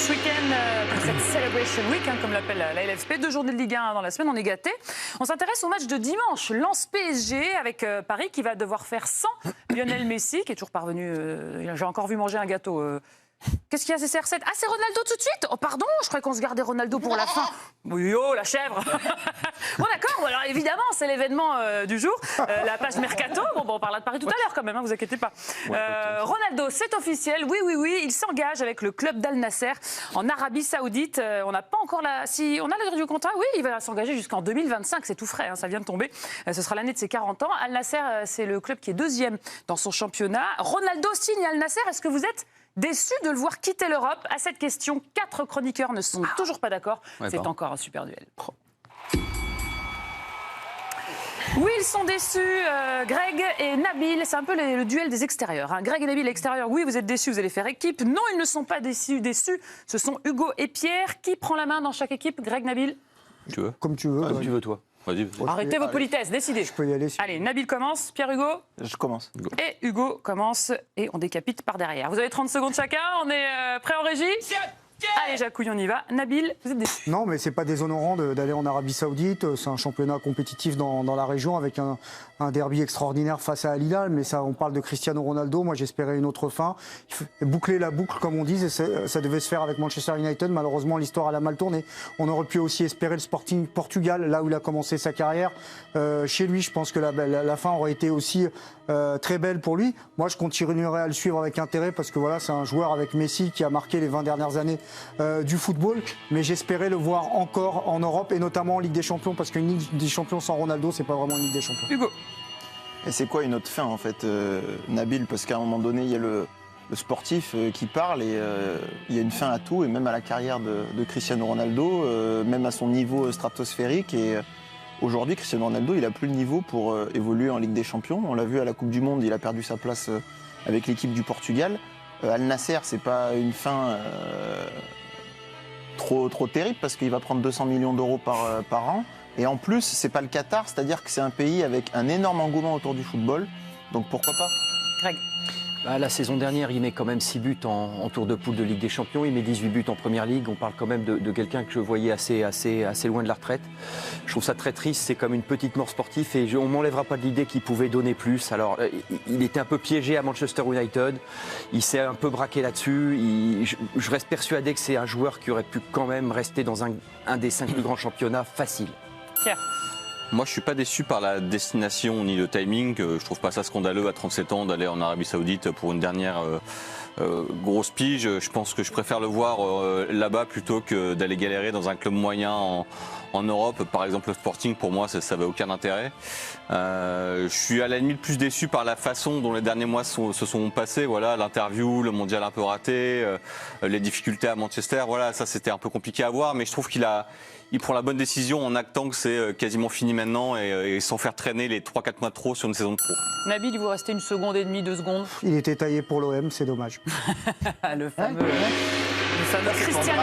ce week-end pour cette Celebration Week, comme l'appelle la LFP. 2 journées de Ligue 1 dans la semaine, on est gâtés. On s'intéresse au match de dimanche, Lens PSG, avec Paris qui va devoir faire sans Lionel Messi, qui est toujours parvenu. J'ai encore vu manger un gâteau. Qu'est-ce qu'il y a, c'est CR7? Ah, c'est Ronaldo tout de suite. Oh, pardon, je croyais qu'on se gardait Ronaldo pour la fin. Oui, oh, la chèvre. Bon, d'accord, alors évidemment, c'est l'événement du jour, la page Mercato. Bon, on parlera de Paris tout à l'heure quand même, vous inquiétez pas. Ronaldo, c'est officiel, oui, il s'engage avec le club d'Al Nasser en Arabie Saoudite. On n'a pas encore si on a la durée du contrat, oui, il va s'engager jusqu'en 2025, c'est tout frais, ça vient de tomber. Ce sera l'année de ses 40 ans. Al Nasser, c'est le club qui est 2e dans son championnat. Ronaldo signe Al Nasser, est-ce que vous êtes déçu de le voir quitter l'Europe? À cette question, 4 chroniqueurs ne sont toujours pas d'accord. C'est encore un super duel. Oui, ils sont déçus, Greg et Nabil. C'est un peu le duel des extérieurs. Greg et Nabil, extérieur, oui, vous êtes déçus, vous allez faire équipe. Non, ils ne sont pas déçus. Ce sont Hugo et Pierre. Qui prend la main dans chaque équipe? Greg, Nabil? Tu veux. Comme tu veux. Comme tu veux, toi. Vas-y. Arrêtez vos politesses, décidez. Je peux y aller. Allez, Nabil commence, Pierre Hugo? Je commence. Et Hugo commence, et on décapite par derrière. Vous avez 30 secondes chacun, on est prêt en régie? Allez, Jacouille, on y va. Nabil, vous êtes déçu? Non, mais c'est pas déshonorant d'aller en Arabie Saoudite. C'est un championnat compétitif dans la région avec un derby extraordinaire face à Al Hilal. Mais ça, on parle de Cristiano Ronaldo. Moi, j'espérais une autre fin. Il faut boucler la boucle, comme on dit. Et ça devait se faire avec Manchester United. Malheureusement, l'histoire a mal tourné. On aurait pu aussi espérer le Sporting Portugal, là où il a commencé sa carrière. Chez lui, je pense que la fin aurait été aussi très belle pour lui. Moi, je continuerai à le suivre avec intérêt parce que voilà, c'est un joueur avec Messi qui a marqué les 20 dernières années du football, mais j'espérais le voir encore en Europe et notamment en Ligue des Champions parce qu'une Ligue des Champions sans Ronaldo, c'est pas vraiment une Ligue des Champions. Hugo. Et c'est quoi une autre fin en fait, Nabil? Parce qu'à un moment donné, il y a le sportif qui parle et il y a une fin à tout et même à la carrière de Cristiano Ronaldo, même à son niveau stratosphérique. Et aujourd'hui, Cristiano Ronaldo, il a plus le niveau pour évoluer en Ligue des Champions. On l'a vu à la Coupe du Monde, il a perdu sa place avec l'équipe du Portugal. Al Nasser, c'est pas une fin trop terrible parce qu'il va prendre 200 millions d'euros par an. Et en plus, c'est pas le Qatar, c'est-à-dire que c'est un pays avec un énorme engouement autour du football. Donc pourquoi pas? Greg. La saison dernière, il met quand même 6 buts en tour de poule de Ligue des Champions. Il met 18 buts en Première Ligue. On parle quand même de quelqu'un que je voyais assez loin de la retraite. Je trouve ça très triste. C'est comme une petite mort sportive et on ne m'enlèvera pas de l'idée qu'il pouvait donner plus. Alors, il était un peu piégé à Manchester United. Il s'est un peu braqué là-dessus. Je reste persuadé que c'est un joueur qui aurait pu quand même rester dans un des 5 plus grands championnats facile. Pierre. Moi, je suis pas déçu par la destination ni le timing. Je trouve pas ça scandaleux à 37 ans d'aller en Arabie Saoudite pour une dernière grosse pige. Je pense que je préfère le voir là-bas plutôt que d'aller galérer dans un club moyen en Europe. Par exemple, le Sporting, pour moi, ça n'avait aucun intérêt. Je suis à la limite plus déçu par la façon dont les derniers mois se sont passés. Voilà, l'interview, le mondial un peu raté, les difficultés à Manchester. Voilà, ça c'était un peu compliqué à voir, mais je trouve il prend la bonne décision en actant que c'est quasiment fini maintenant et sans faire traîner les 3-4 mois de trop sur une saison de trop. Nabil, il vous restait 1 seconde et demie, 2 secondes. Il était taillé pour l'OM, c'est dommage. le fameux Cristiano.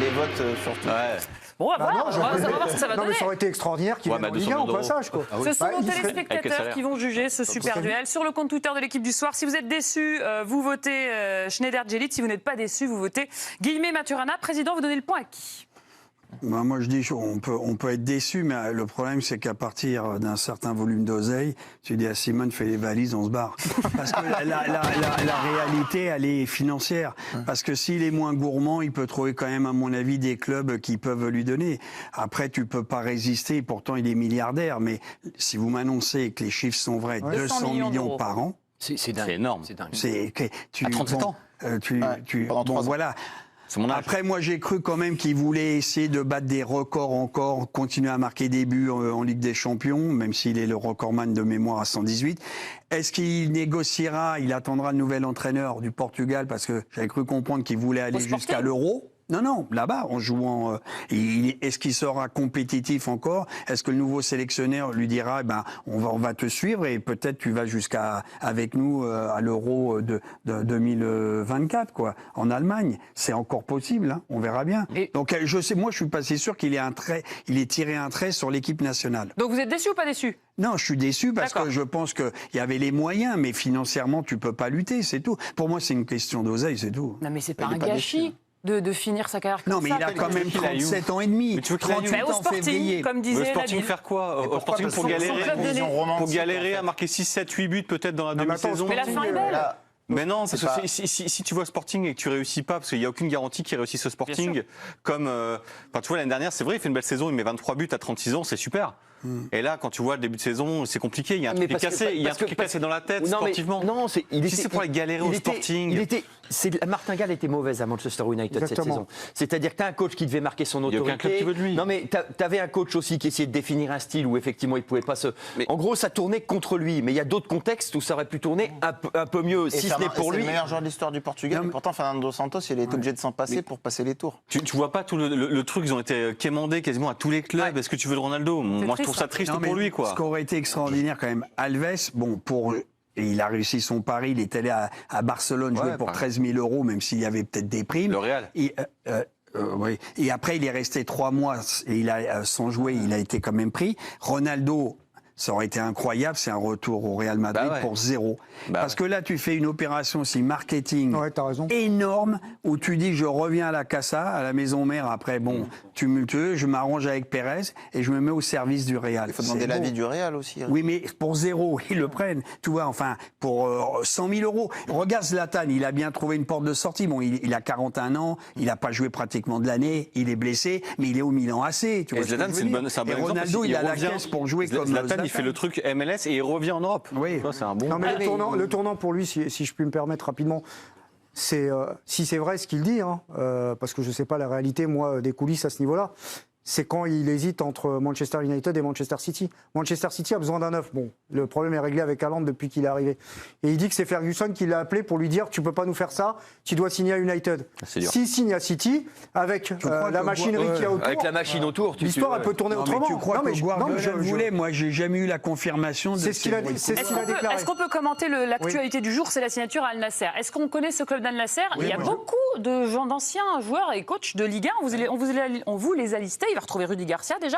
Les votes surtout. Ouais. Bon, on va voir, on va voir ce que ça va Non, donner. mais ça aurait été extraordinaire qu'il vienne en Ligue 1 au passage. Quoi. Ce sont nos il serait- téléspectateurs qui vont juger ce super duel. Sur le compte Twitter de l'équipe du soir, si vous êtes déçus, vous votez Schneider Djelit. Si vous n'êtes pas déçus, vous votez Guillemet Maturana. Président, vous donnez le point à qui? Ben moi je dis on peut être déçu, mais le problème c'est qu'à partir d'un certain volume d'oseille, tu dis à Simone fais les valises, on se barre. Parce que la réalité elle est financière. Parce que s'il est moins gourmand, il peut trouver quand même à mon avis des clubs qui peuvent lui donner. Après tu peux pas résister, pourtant il est milliardaire, mais si vous m'annoncez que les chiffres sont vrais, 200 millions par an, c'est dingue. C'est énorme. C'est dingue. À 37 ans. Pendant 3 ans. Voilà. C'est mon âge. Après, moi, j'ai cru quand même qu'il voulait essayer de battre des records encore, continuer à marquer des buts en Ligue des Champions, même s'il est le recordman de mémoire à 118. Est-ce qu'il négociera, il attendra le nouvel entraîneur du Portugal, parce que j'avais cru comprendre qu'il voulait aller jusqu'à l'Euro? Non, là-bas, en jouant. Est-ce qu'il sera compétitif encore? Est-ce que le nouveau sélectionneur lui dira, on va te suivre et peut-être tu vas avec nous à l'Euro de 2024, quoi, en Allemagne? C'est encore possible, hein, on verra bien. Donc, moi, je suis pas si sûr qu'il ait tiré un trait sur l'équipe nationale. Donc, vous êtes déçu ou pas déçu? Non, je suis déçu parce que je pense qu'il y avait les moyens, mais financièrement, tu peux pas lutter, c'est tout. Pour moi, c'est une question d'oseille, c'est tout. Non, mais c'est pas un gâchis. de finir sa carrière comme Non, mais ça. il a quand même qu'il aille où 37 ans et demi. Mais tu veux qu'il aille où 38 Au en Sporting, février. comme Le disait Sporting Nabil. faire quoi? Au pourquoi Sporting Parce pour que galérer, son club de né. pour galérer à marquer 6, 7, 8 buts peut-être dans la Non, mais attends, demi-saison. Mais la fin est belle. Là, Mais non, parce C'est que pas- si tu vois Sporting et que tu réussis pas, parce qu'il n'y a aucune garantie qu'il réussisse au Sporting, comme, tu vois l'année dernière, c'est vrai, il fait une belle saison, il met 23 buts à 36 ans, c'est super. Et là, quand tu vois le début de saison, c'est compliqué, il y a un truc qui est cassé, il y a un truc qui est cassé dans la tête sportivement. Non, Si c'est pour aller galérer au Sporting. La martingale était mauvaise à Manchester United cette Exactement. saison. C'est-à-dire que tu as un coach qui devait marquer son Il y a autorité. aucun club qui veut de lui. Non, mais tu avais un coach aussi qui essayait de définir un style où effectivement il pouvait pas se. En gros, ça tournait contre lui. Mais il y a d'autres contextes où ça aurait pu tourner un peu mieux, si ce n'est pour c'est lui. le meilleur joueur de l'histoire du Portugal. Non, Et mais- pourtant, Fernando Santos, il est obligé de s'en passer pour passer les tours. Tu vois pas tout le truc, ils ont été quémandés quasiment à tous les clubs. Ouais. Est-ce que tu veux de Ronaldo? Moi, je triste, trouve ça triste Non, mais pour lui, quoi. Ce qui aurait été extraordinaire quand même, Alves, bon, et il a réussi son pari, il est allé à Barcelone jouer Ouais, pour pareil. 13 000 €, même s'il y avait peut-être des primes. Le Real. Oui. Et après, il est resté 3 mois et sans jouer, il a été quand même pris. Ronaldo, ça aurait été incroyable, c'est un retour au Real Madrid Bah ouais. pour 0. Parce que là, tu fais une opération aussi marketing Ouais, t'as raison. énorme où tu dis je reviens à la Casa, à la maison mère après, bon, tumultueux, je m'arrange avec Pérez et je me mets au service du Real. Il faut demander C'est l'avis beau. du Real aussi. Oui, mais pour 0, ils le prennent. Tu vois, enfin, pour 100 000 €. Regarde Zlatan, il a bien trouvé une porte de sortie. Bon, il a 41 ans, il n'a pas joué pratiquement de l'année, il est blessé, mais il est au Milan AC. Tu Et vois ce que Zlatan, je veux c'est un dire. bon Et exemple. Ronaldo, parce il a qu'il la revient- caisse pour jouer comme Zlatan, il fait le truc MLS et il revient en Europe. Oui. Ça, c'est un bon. Non, mais Ah, le tournant pour lui, si je puis me permettre rapidement, c'est si c'est vrai ce qu'il dit, hein, parce que je ne sais pas la réalité, moi, des coulisses à ce niveau-là, c'est quand il hésite entre Manchester United et Manchester City. Manchester City a besoin d'un neuf. Bon, le problème est réglé avec Haaland depuis qu'il est arrivé. Et il dit que c'est Ferguson qui l'a appelé pour lui dire tu peux pas nous faire ça, tu dois signer à United. C'est dur. S'il signe à City, avec crois la que- machinerie qu'il y a autour, Avec la machine autour, l'histoire elle peut tourner Non, mais autrement. tu crois Non, mais que je- Guardiola non, mais je- le voulait? Moi, j'ai jamais eu la confirmation de C'est ce qu'il a dit, bruits. c'est ce qu'il a déclaré. Est-ce qu'on peut commenter l'actualité du jour? C'est la signature à Al Nasser. Est-ce qu'on connaît ce club d'Al Nasser? Il y a beaucoup de gens d'anciens joueurs et coachs de Ligue 1. On vous les a listés. Il va retrouver Rudy Garcia déjà.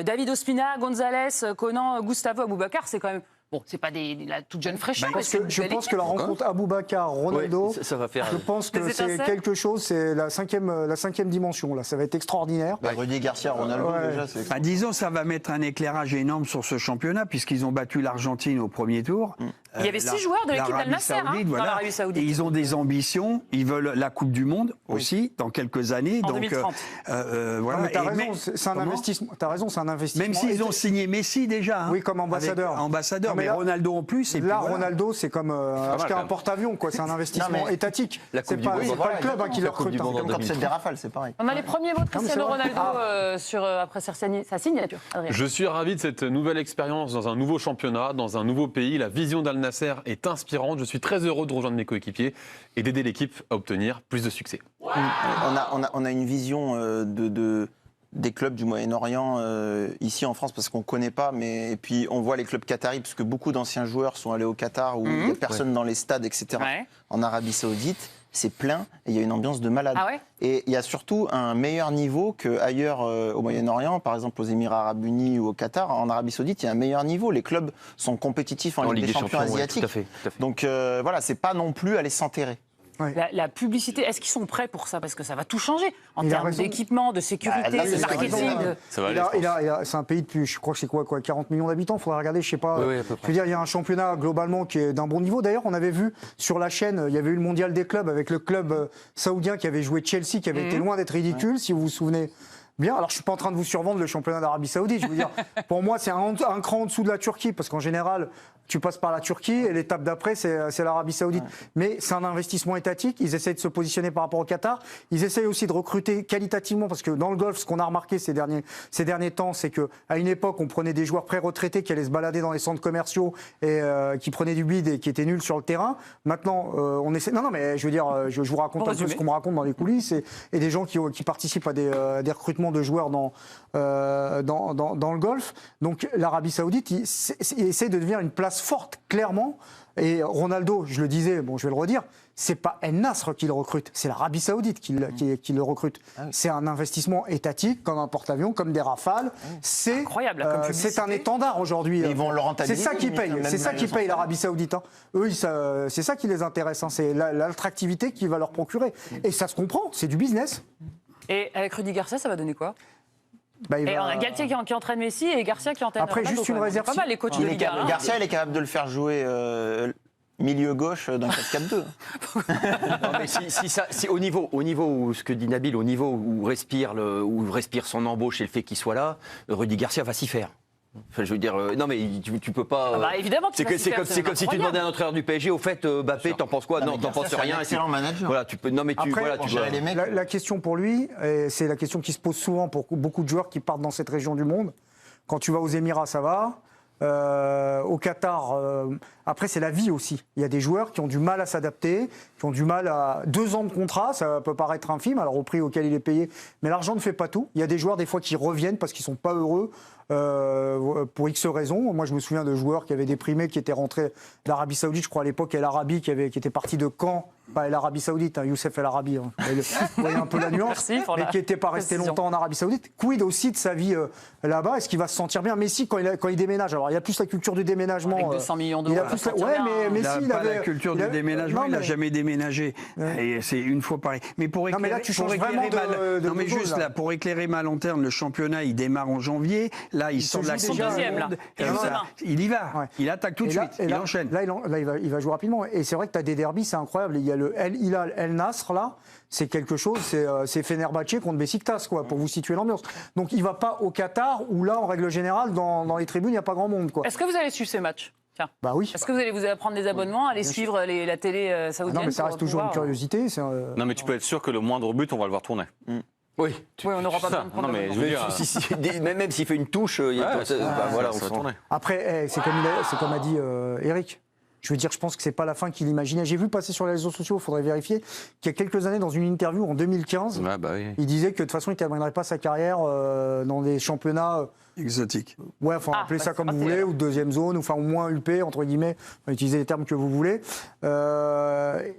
David Ospina, Gonzalez, Conan, Gustavo, Aboubacar. C'est quand même. Bon, c'est pas la toute jeune fraîcheur. Je pense que la rencontre Aboubacar, Ronaldo, Oui, ça va faire. je pense que Des c'est étincelles. quelque chose, c'est la cinquième dimension. Là, ça va être extraordinaire. Rudy Garcia, Ronaldo, Ouais. déjà, c'est. Bah, disons, ça va mettre un éclairage énorme sur ce championnat, puisqu'ils ont battu l'Argentine au premier tour. Il y avait 6 joueurs de l'équipe d'Al Nasser, dans l'Arabie Saoudite. Et ils ont des ambitions, ils veulent la Coupe du Monde aussi, dans quelques années. En donc, 2030. Non, voilà. mais t'as Et raison, c'est un comment investissement. T'as raison, c'est un investissement. Même s'ils ont Et- signé Messi déjà. hein, Oui, comme ambassadeur. avec- ambassadeur, Non, mais mais là- Ronaldo en plus. Et puis Là, voilà. Ronaldo, c'est comme acheter quand un même. porte-avions, quoi. C'est un investissement mais- étatique. La C'est Coupe du pas, Monde. c'est pas le club qui le La Coupe recrute. du hein. Monde en Comme quand tu fais 2030. des rafales, c'est pareil. On a les premiers mots de mais Cristiano c'est vrai. Ronaldo après sa signature. Adrien. Je suis ravi de cette nouvelle expérience dans un nouveau championnat, dans un nouveau pays. La vision d'Al Nasser est inspirante. Je suis très heureux de rejoindre mes coéquipiers et d'aider l'équipe à obtenir plus de succès. On a une vision des clubs du Moyen-Orient ici en France parce qu'on ne connaît pas, et puis on voit les clubs qataris parce que beaucoup d'anciens joueurs sont allés au Qatar où il n'y a personne dans les stades, etc. Ouais. En Arabie Saoudite, c'est plein et il y a une ambiance de malade. Ah ouais? Et il y a surtout un meilleur niveau qu'ailleurs au Moyen-Orient, par exemple aux Émirats Arabes Unis ou au Qatar. En Arabie Saoudite, il y a un meilleur niveau. Les clubs sont compétitifs en Ligue des Champions ouais, asiatiques. tout à fait. Donc voilà, c'est pas non plus aller s'enterrer. La publicité, est-ce qu'ils sont prêts pour ça? Parce que ça va tout changer en Il a termes raison. d'équipement, de sécurité, Bah, là, de c'est marketing. raison. Ça va aller. C'est un pays de plus, je crois que c'est quoi 40 millions d'habitants, il faudra regarder, je sais pas. Oui, oui, à peu près. Je veux dire, il y a un championnat globalement qui est d'un bon niveau. D'ailleurs, on avait vu sur la chaîne, il y avait eu le mondial des clubs avec le club saoudien qui avait joué Chelsea, qui avait été loin d'être ridicule, si vous vous souvenez. Bien, alors je suis pas en train de vous survendre le championnat d'Arabie Saoudite. Je veux dire, pour moi, c'est un cran en dessous de la Turquie, parce qu'en général, tu passes par la Turquie et l'étape d'après, c'est l'Arabie Saoudite. Mais c'est un investissement étatique. Ils essayent de se positionner par rapport au Qatar. Ils essayent aussi de recruter qualitativement, parce que dans le golf, ce qu'on a remarqué ces derniers temps, c'est qu'à une époque, on prenait des joueurs pré-retraités qui allaient se balader dans les centres commerciaux et qui prenaient du bide et qui étaient nuls sur le terrain. Maintenant, on essaie. Non, mais je veux dire, je vous raconte un peu ce qu'on me raconte dans les coulisses et des gens qui participent à des recrutements de joueurs dans le golf. Donc l'Arabie Saoudite, il essaie de devenir une place forte, clairement. Et Ronaldo, je le disais, bon, je vais le redire, c'est pas El Nasr qui le recrute, c'est l'Arabie Saoudite qui le recrute. C'est un investissement étatique, comme un porte-avions, comme des Rafales. C'est incroyable, comme publicité. c'est un étendard aujourd'hui. Ils vont le rentabiliser. C'est ça qui paye, même c'est ça qui les paye l'Arabie Saoudite. Hein. Eux, c'est ça qui les intéresse. Hein. C'est l'attractivité qu'il va leur procurer. Et ça se comprend, c'est du business. Et avec Rudy Garcia, ça va donner quoi? Bah, Et on a Galtier qui entraîne Messi et Garcia qui entraîne Après, Ronaldo, juste une quand même. réserve. Pas mal les coachs de Ligue 1. Garcia, il est capable de le faire jouer milieu gauche d'un 4-4-2. Non, mais si au niveau où, ce que dit Nabil, au niveau où respire son embauche et le fait qu'il soit là, Rudy Garcia va s'y faire. Enfin, je veux dire, non mais tu peux pas. Ah bah, évidemment qu'il va s'y faire, c'est comme si tu demandais à un entraîneur du PSG, au fait, Mbappé, t'en penses quoi? Non, t'en penses rien. C'est un excellent manager. Voilà, tu peux. Non mais tu. Après, Voilà, pour tu gérer dois- les mecs. La question pour lui, et c'est la question qui se pose souvent pour beaucoup de joueurs qui partent dans cette région du monde. Quand tu vas aux Émirats, ça va. Au Qatar, après c'est la vie aussi. Il y a des joueurs qui ont du mal à s'adapter, qui ont du mal à 2 ans de contrat, ça peut paraître infime, alors au prix auquel il est payé, mais l'argent ne fait pas tout. Il y a des joueurs des fois qui reviennent parce qu'ils sont pas heureux pour X raisons. Moi je me souviens de joueurs qui avaient déprimé, qui étaient rentrés d'Arabie Saoudite, je crois à l'époque El Arabi qui était parti de Caen, pas l'Arabie Saoudite, Youssef El Arabi, hein. Vous voyez un peu la nuance, Merci pour mais la qui n'était pas resté précision. longtemps en Arabie Saoudite. Quid aussi de sa vie là-bas? Est-ce qu'il va se sentir bien? Messi, quand il déménage, alors il y a plus la culture du déménagement. Avec 200 millions d'euros, Il a il va plus se sentir ouais, bien, mais hein. Messi, Il il n'a pas avait la culture il du déménagement, non, il n'a mais- jamais déménagé. Et c'est une fois pareil. Mais pour Non, mais là, éclairer, tu pour changes éclairer vraiment de non, mais niveau, juste là. là, pour éclairer ma lanterne, le championnat, il démarre en janvier. Là, il sort de la joue Coupe déjà, du deuxième, là. Monde. Il Et joue ça, demain. il y va. Ouais. Il attaque tout de Et là- suite. et Il là- enchaîne. Là, il va jouer rapidement. Et c'est vrai que tu as des derbys, c'est incroyable. Il y a le El Hilal, El Nasr, là, c'est quelque chose, c'est Fenerbahçe contre Beşiktaş, quoi, pour vous situer l'ambiance. Donc il va pas au Qatar, où là, en règle générale, dans les tribunes, il n'y a pas grand monde, quoi. Est-ce que vous allez suivre ces matchs? Tiens. Bah oui. Est-ce que vous allez vous prendre des abonnements, aller suivre la télé saoudienne? Non, mais ça pour reste toujours une pouvoir- curiosité. Non, mais tu peux être sûr que le moindre but, on va le voir tourner. Oui. Oui, on n'aura pas Ça, besoin de prendre non, mais d'abonnement. je veux dire, Même s'il fait une touche, il y a ouais, voilà, on ça va sent. tourner. Après, c'est comme a dit Eric. Je veux dire, je pense que c'est pas la fin qu'il imaginait. J'ai vu passer sur les réseaux sociaux, il faudrait vérifier, qu'il y a quelques années, dans une interview en 2015, Ouais, bah oui. il disait que de toute façon, il ne terminerait pas sa carrière dans des championnats. Exotique. Ouais, enfin, appelez ça comme vous voulez, ou deuxième zone, ou enfin au moins UP, entre guillemets, utilisez les termes que vous voulez.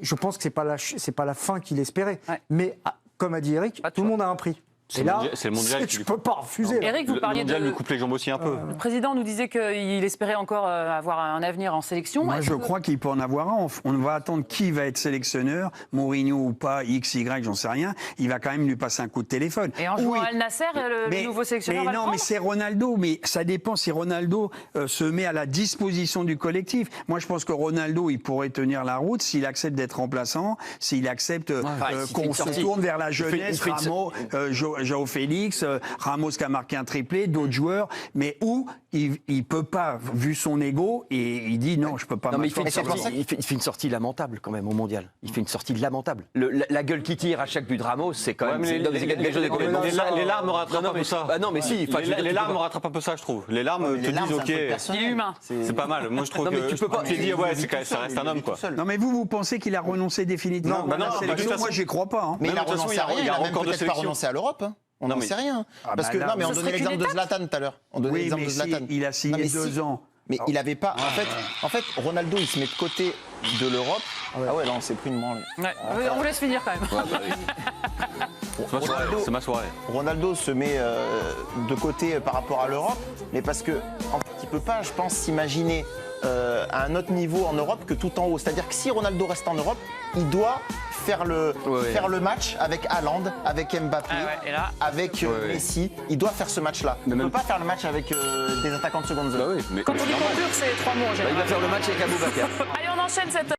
Je pense que c'est pas la fin qu'il espérait. Ouais. Mais comme a dit Eric, Pas de tout le choix. monde a un prix. C'est Et là, le mondial qui tu lui- peux pas refuser. là. Eric, vous Le parliez mondial de... lui coupe les jambes aussi un peu. Le président nous disait qu'il espérait encore avoir un avenir en sélection. Moi, Est-ce je que- crois qu'il peut en avoir un. On va attendre qui va être sélectionneur, Mourinho ou pas, X, Y, j'en sais rien. Il va quand même lui passer un coup de téléphone. Et en jouant Al Nasser, le nouveau sélectionneur mais va le non, prendre mais c'est Ronaldo. Mais ça dépend si Ronaldo se met à la disposition du collectif. Moi, je pense que Ronaldo, il pourrait tenir la route s'il accepte d'être remplaçant, s'il accepte s'il fait qu'on une se sortie. tourne vers la Il fait jeunesse, une Ramos, Joao Félix, Ramos qui a marqué un triplé, d'autres joueurs, mais où il peut pas, vu son ego, et il dit non, je peux pas Non, mais il fait, m'asseoir une sur sortie, il fait une sortie lamentable quand même au mondial. Il fait une sortie lamentable. La gueule qui tire à chaque but de Ramos, c'est quand Ouais, même. mais c'est- non, mais c'est quelque chose de complètement- les larmes rattrapent Non, un mais- peu ça. Ah non, mais si. enfin, je veux dire, Les tu larmes peux pas- rattrapent un peu ça, je trouve. Les larmes te Les larmes, disent, c'est un truc ok, Il est personnel. humain. c'est pas mal. Moi, je trouve Non, mais que tu peux pas- tu dis, ouais, ça reste un homme, quoi. Non, mais vous pensez qu'il a renoncé définitivement Non, bah à la non, sélection? de toute façon- Moi, j'y crois pas. Hein. Mais Non, il a de toute façon, renoncé à rien, il y a il a même encore de peut-être pas sélection. renoncé à l'Europe. hein. On Non, n'en mais- sait rien. Ah, Parce bah que, là, non, mais on ce donnait serait l'exemple qu'une de Zlatan tout à l'heure. On donnait Oui, l'exemple mais de si, Zlatan. il a signé Non, mais 2 ans. Mais il avait pas. En fait, Ronaldo, il se met de côté de l'Europe. Ah ouais, là, on s'est pris une branlée. Ouais. On vous laisse finir quand même. C'est ma soirée. Ronaldo se met de côté par rapport à l'Europe, mais parce que en fait, il peut pas, je pense, s'imaginer à un autre niveau en Europe que tout en haut. C'est-à-dire que si Ronaldo reste en Europe, il doit faire le match avec Haaland, avec Mbappé, Ah ouais, et là- avec Messi. Il doit faire ce match-là. Il ne peut pas faire le match avec des attaquants de seconde zone. Bah oui, mais Quand on dit conclure, c'est 3 mots en Il général. va faire le match avec Aboubacar. Allez, on enchaîne cette